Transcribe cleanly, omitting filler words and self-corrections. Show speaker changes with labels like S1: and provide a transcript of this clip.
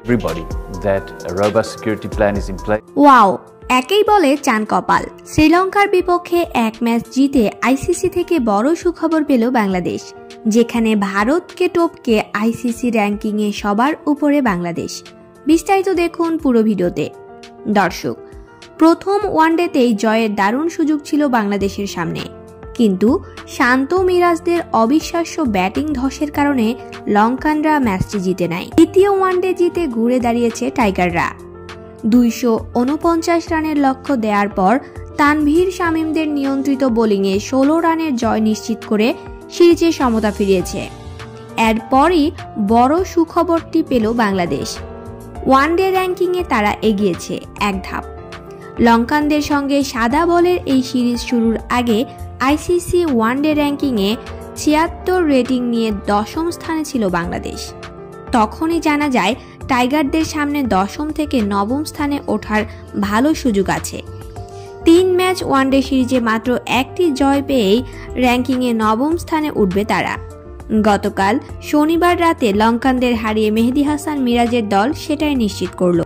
S1: everybody that a robust security plan is in place.
S2: Wow, একেই বলে চান কপাল। শ্রীলঙ্কার বিপক্ষে এক ম্যাচ জিতে আইসিসি থেকে বড় সুখবর পেল বাংলাদেশ, যেখানে ভারতকে টপকে আইসিসি র্যাঙ্কিংয়ে সবার উপরে বাংলাদেশ। বিস্তারিত দেখুন পুরো ভিডিওতে। দর্শক, প্রথম ওয়ানডেতেই জয়ের দারুণ সুযোগ ছিল বাংলাদেশের সামনে, কিন্তু শান্ত মিরাজদের অবিশ্বাস্য ব্যাটিং ধসের কারণে লঙ্কানরা ম্যাচটি জিতে নেয়। দ্বিতীয় ওয়ানডে জিতে ঘুরে দাঁড়িয়েছে টাইগাররা। 249 রানের লক্ষ্য দেওয়ার পর তানভীর শামীমদের নিয়ন্ত্রিত বোলিংয়ে 16 রানের জয় নিশ্চিত করে সিরিজে সমতা ফিরিয়েছে। এরপরই বড় সুখবরটি পেল বাংলাদেশ। ওয়ানডে র্যাঙ্কিংয়ে তারা এগিয়েছে এক ধাপ। লঙ্কানদের সঙ্গে সাদা বলের এই সিরিজ শুরুর আগে আইসিসি ওয়ানডে র্যাঙ্কিংয়ে 76 রেটিং নিয়ে 10ম স্থানে ছিল বাংলাদেশ। তখনই জানা যায় টাইগারদের সামনে 10ম থেকে 9ম স্থানে ওঠার ভালো সুযোগ আছে। 3 ম্যাচ ওয়ানডে সিরিজে মাত্র একটি জয় পেয়েই র্যাঙ্কিংয়ে 9ম স্থানে উঠবে তারা। গতকাল শনিবার রাতে লঙ্কানদের হারিয়ে মেহেদী হাসান মিরাজের দল সেটাই নিশ্চিত করল।